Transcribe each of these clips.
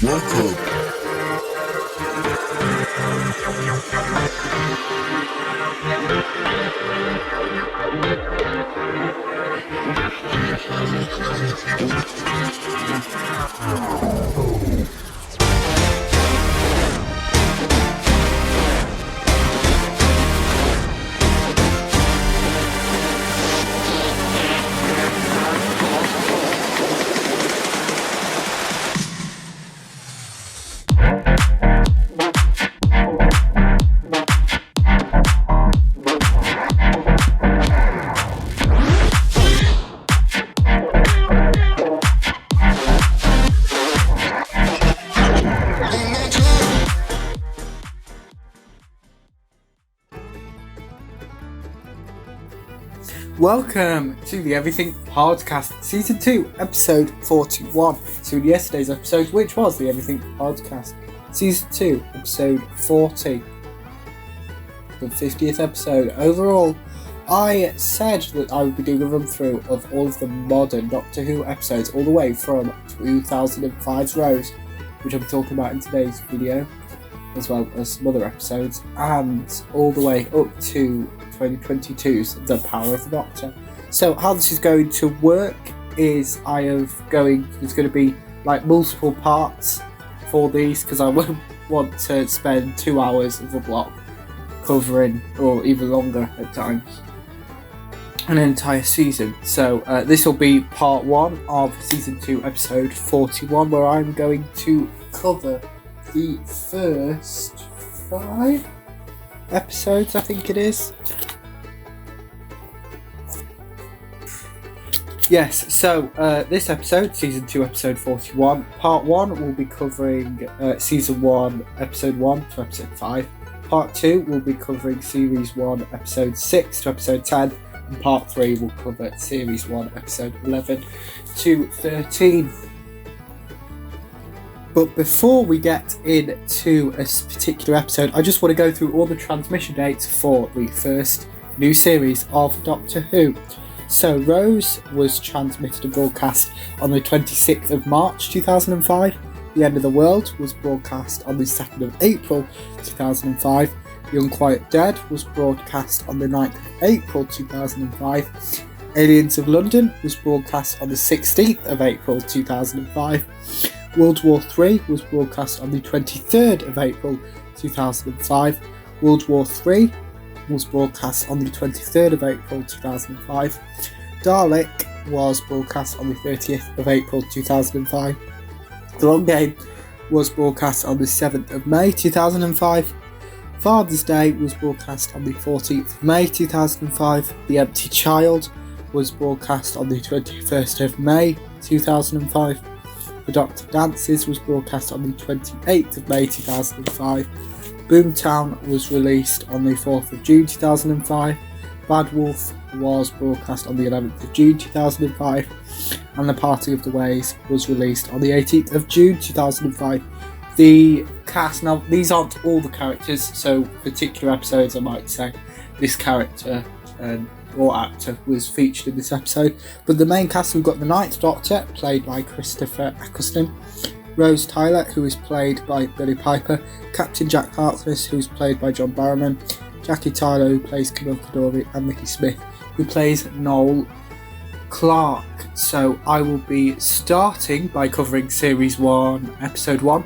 Welcome. Welcome to the Everything Podcast, Season 2, Episode 41. So in yesterday's episode, which was the Everything Podcast, Season 2, Episode 40, the 50th episode. Overall, I said that I would be doing a run-through of all of the modern Doctor Who episodes, all the way from 2005's Rose, which I'm talking about in today's video, as well as some other episodes, and all the way up to 2022's The Power of the Doctor. So how this is going to work is there's going to be like multiple parts for these, because I won't want to spend 2 hours of a block covering, or even longer at times, an entire season. So this will be part 1 of Season 2 Episode 41, where I'm going to cover the first 5 episodes, I think it is. Yes, so this episode, Season 2, Episode 41, Part 1 will be covering Season 1, Episode 1 to Episode 5. Part 2 will be covering Series 1, Episode 6 to Episode 10. And Part 3 will cover Series 1, Episode 11 to 13. But before we get into a particular episode, I just want to go through all the transmission dates for the first new series of Doctor Who. So Rose was transmitted and broadcast on the 26th of March 2005. The End of the World was broadcast on the 2nd of April 2005. The Unquiet Dead was broadcast on the 9th of April 2005. Aliens of London was broadcast on the 16th of April 2005. World War III was broadcast on the 23rd of April 2005. World War III was broadcast on the 23rd of April 2005. Dalek was broadcast on the 30th of April 2005. The Long Game was broadcast on the 7th of May 2005. Father's Day was broadcast on the 14th of May 2005. The Empty Child was broadcast on the 21st of May 2005. The Doctor Dances was broadcast on the 28th of May 2005. Boomtown was released on the 4th of June 2005. Bad Wolf was broadcast on the 11th of June 2005. And The Party of the Ways was released on the 18th of June 2005. The cast, now these aren't all the characters, so particular episodes I might say this character or actor was featured in this episode, but the main cast, we've got the Ninth Doctor, played by Christopher Eccleston, Rose Tyler, who is played by Billie Piper, Captain Jack Harkness, who is played by John Barrowman, Jackie Tyler, who plays Camille Coduri, and Mickey Smith, who plays Noel Clarke. So I will be starting by covering Series 1, Episode 1,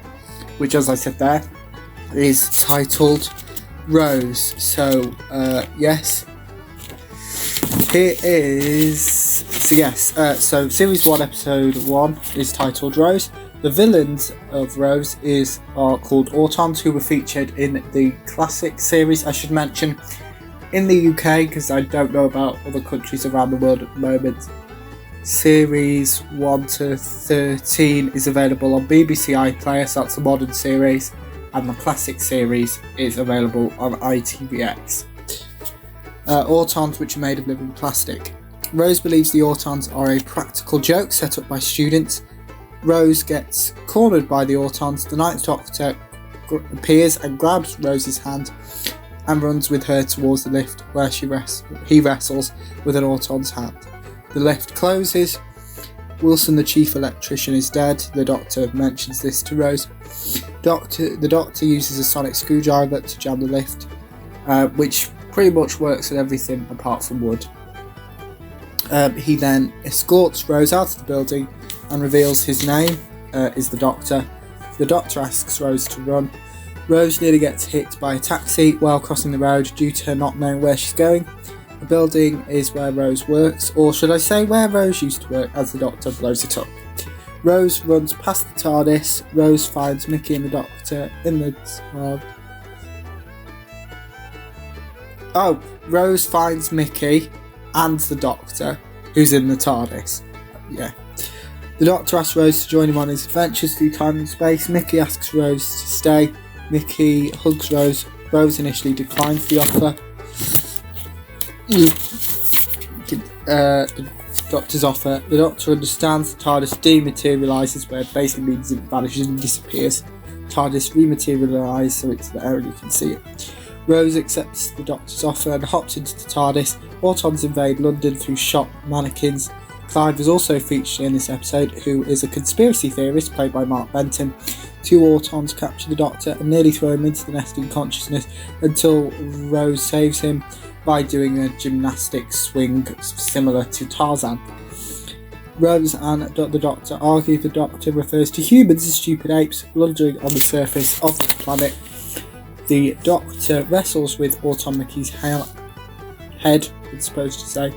which, as I said there, is titled Rose. So, yes. Here is... So Series 1, Episode 1 is titled Rose. The villains of Rose are called Autons, who were featured in the classic series. I should mention, in the UK, because I don't know about other countries around the world at the moment, Series 1 to 13 is available on BBC iPlayer, so that's the modern series, and the classic series is available on ITVX. Autons, which are made of living plastic. Rose believes the Autons are a practical joke set up by students. Rose gets cornered by the Autons. The Ninth Doctor appears and grabs Rose's hand and runs with her towards the lift, where he wrestles with an Auton's hand. The lift closes Wilson, the chief electrician, is dead. The Doctor mentions this to Rose. The Doctor uses a sonic screwdriver to jam the lift, which pretty much works with everything apart from wood. He then escorts Rose out of the building and reveals his name is the Doctor. The Doctor asks Rose to run. Rose nearly gets hit by a taxi while crossing the road due to her not knowing where she's going. The building is where Rose works, or should I say where Rose used to work, as the Doctor blows it up. Rose runs past the TARDIS. Rose finds Mickey and the Doctor in the Rose finds Mickey and the Doctor, who's in the TARDIS. Yeah. The Doctor asks Rose to join him on his adventures through time and space. Mickey asks Rose to stay. Mickey hugs Rose. Rose initially declines the offer. The Doctor's offer. The Doctor understands the TARDIS dematerialises, where it basically means it vanishes and disappears. TARDIS rematerialises, so it's there and you can see it. Rose accepts the Doctor's offer and hops into the TARDIS. Autons invade London through shop mannequins. Clive is also featured in this episode, who is a conspiracy theorist played by Mark Benton. Two Autons capture the Doctor and nearly throw him into the nesting consciousness until Rose saves him by doing a gymnastic swing similar to Tarzan. Rose and the Doctor argue the Doctor refers to humans as stupid apes blundering on the surface of the planet. The Doctor wrestles with Auton Mickey's head, it's supposed to say.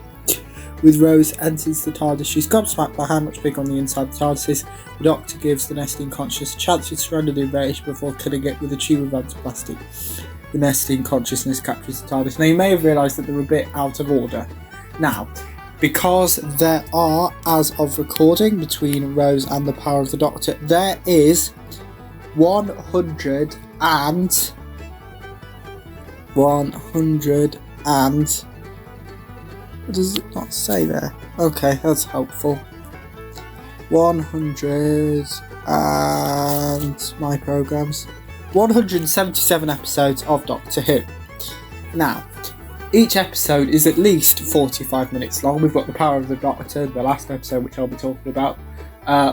With Rose enters the TARDIS, she's gobsmacked by how much bigger on the inside the TARDIS is. The Doctor gives the nesting conscious a chance to surrender the invasion before killing it with a tube of antiplastic. The nesting consciousness captures the TARDIS. Now, you may have realised that they're a bit out of order. Now, because there are, as of recording, between Rose and the power of the Doctor, there is 100 and... What does it not say there? Okay, that's helpful. 100 and my programs. 177 episodes of Doctor Who. Now, each episode is at least 45 minutes long. We've got The Power of the Doctor, the last episode, which I'll be talking about,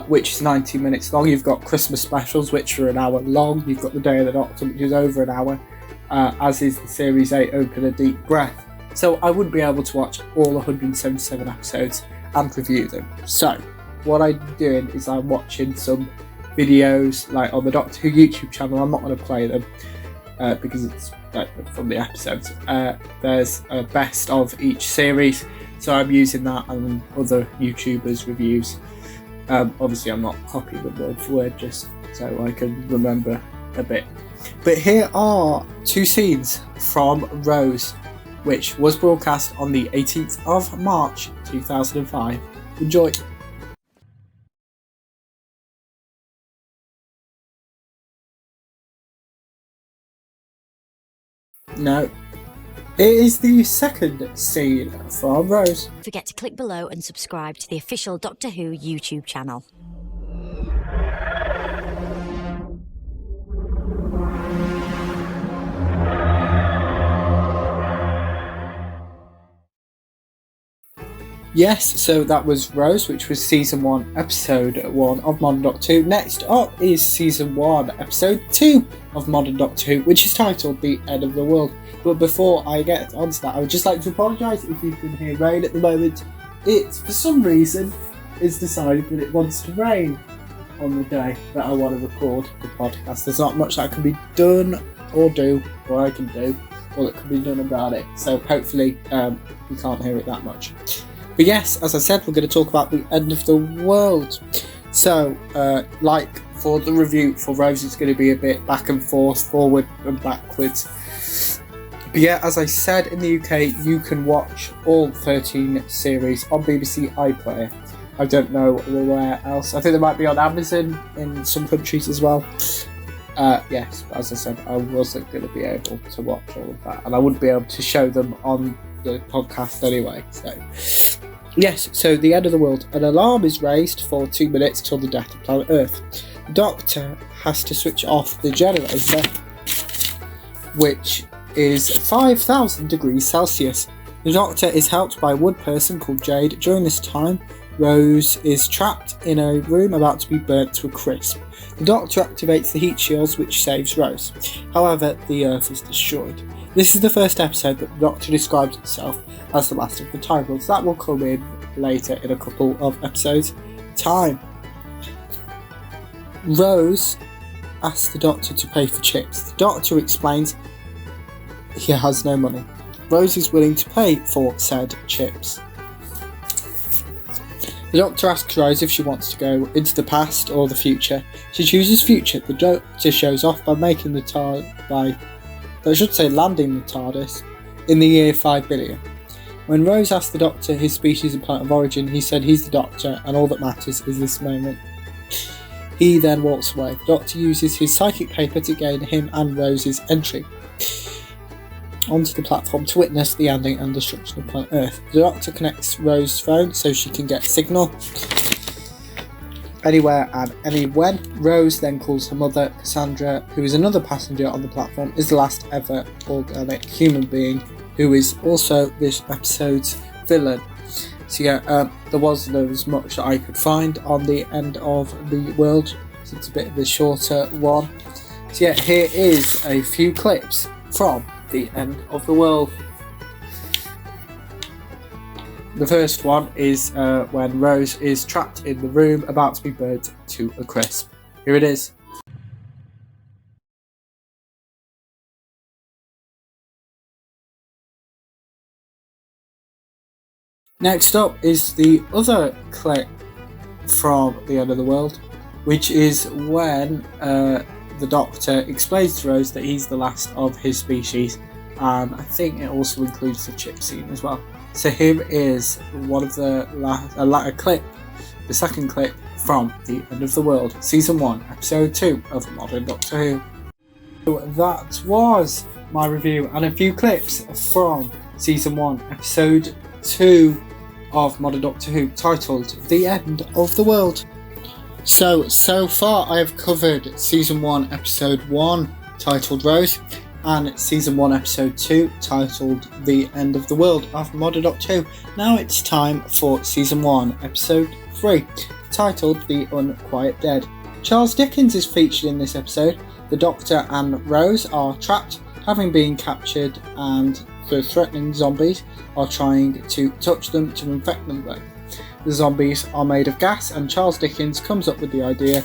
which is 90 minutes long. You've got Christmas specials, which are an hour long. You've got The Day of the Doctor, which is over an hour, as is the Series 8 Open a Deep Breath. So I wouldn't be able to watch all 177 episodes and review them. So what I'm doing is I'm watching some videos like on the Doctor Who YouTube channel. I'm not going to play them because it's from the episodes. There's a best of each series, so I'm using that and other YouTubers' reviews. Obviously I'm not copying them word for word, just so I can remember a bit. But here are two scenes from Rose, which was broadcast on the 18th of March 2005. Enjoy! No. It is the second scene from Rose. Don't forget to click below and subscribe to the official Doctor Who YouTube channel. Yes, so that was Rose, which was Season 1, Episode 1 of Modern Doctor Who. Next up is Season 1, Episode 2 of Modern Doctor Who, which is titled The End of the World. But before I get onto that, I would just like to apologise if you can hear rain at the moment. It, for some reason, is decided that it wants to rain on the day that I want to record the podcast. There's not much that can be done or do, or I can do, or that can be done about it. So hopefully you can't hear it that much. But yes, as I said, we're going to talk about the end of the world. So, like for the review for Rose, it's going to be a bit back and forth, forward and backwards. But yeah, as I said, in the UK, you can watch all 13 series on BBC iPlayer. I don't know where else. I think they might be on Amazon in some countries as well. Yes, as I said, I wasn't going to be able to watch all of that, and I wouldn't be able to show them on the podcast anyway. So yes, so the end of the world. An alarm is raised for 2 minutes till the death of planet Earth. The Doctor has to switch off the generator, which is 5,000 degrees Celsius. The Doctor is helped by a wood person called Jade. During this time, Rose is trapped in a room about to be burnt to a crisp. The Doctor activates the heat shields, which saves Rose. However, the Earth is destroyed. This is the first episode that the Doctor describes itself as the last of the Time Lords. That will come in later in a couple of episodes' time. Rose asks the Doctor to pay for chips. The Doctor explains he has no money. Rose is willing to pay for said chips. The Doctor asks Rose if she wants to go into the past or the future. She chooses future. The Doctor shows off by landing the TARDIS in the year 5 billion. When Rose asked the Doctor his species and planet of origin, he said he's the Doctor and all that matters is this moment. He then walks away. The Doctor uses his psychic paper to gain him and Rose's entry onto the platform to witness the ending and destruction of planet Earth. The Doctor connects Rose's phone so she can get signal anywhere and anywhen. Rose then calls her mother. Cassandra, who is another passenger on the platform, is the last ever organic human being, who is also this episode's villain. So yeah, there was much that I could find on the end of the world, so it's a bit of a shorter one. So yeah, here is a few clips from the end of the world. The first one is when Rose is trapped in the room about to be burnt to a crisp. Here it is. Next up is the other clip from the end of the world, which is when the Doctor explains to Rose that he's the last of his species, and I think it also includes the chip scene as well. So here is one of the the second clip from the end of the world, season 1, episode 2 of Modern Doctor Who. So that was my review and a few clips from season 1, episode 2 of Modern Doctor Who, titled The End of the World. So far I have covered season 1 episode 1 titled Rose, and season 1 episode 2 titled The End of the World of Modern Doctor Who. Now it's time for season 1 episode 3 titled The Unquiet Dead. Charles Dickens is featured in this episode. The Doctor and Rose are trapped, having been captured, and the threatening zombies are trying to touch them to infect them though. The zombies are made of gas, and Charles Dickens comes up with the idea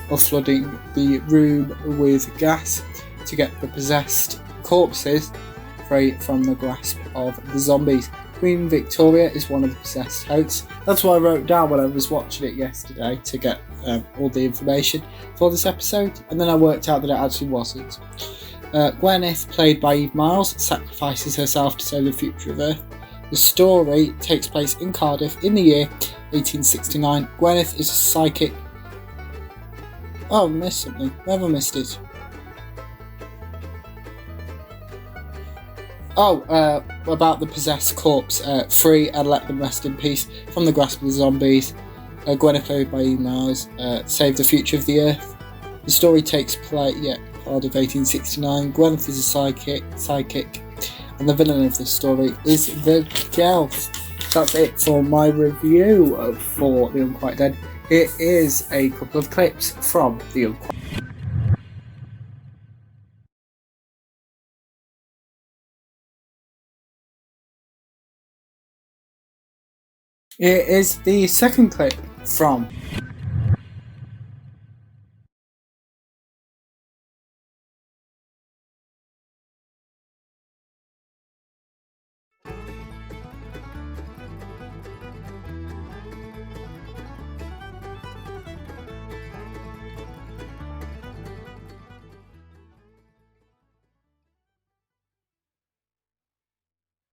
of flooding the room with gas to get the possessed corpses free from the grasp of the zombies. Queen Victoria is one of the possessed hosts. That's what I wrote down when I was watching it yesterday to get all the information for this episode, and then I worked out that it actually wasn't. Gwyneth, played by Eve Miles, sacrifices herself to save the future of Earth. The story takes place in Cardiff in the year 1869. Gwyneth is a psychic. Oh, I missed something. Where have I missed it? Oh, about the possessed corpse. Free and let them rest in peace from the grasp of the zombies. Gwyneth, played by Eve Miles, save the future of the Earth. The story takes place, Cardiff 1869. Gwyneth is a psychic, and the villain of this story is the girl. That's it for my review for The Unquiet Dead. Here is a couple of clips from The Unquiet. Here is the second clip from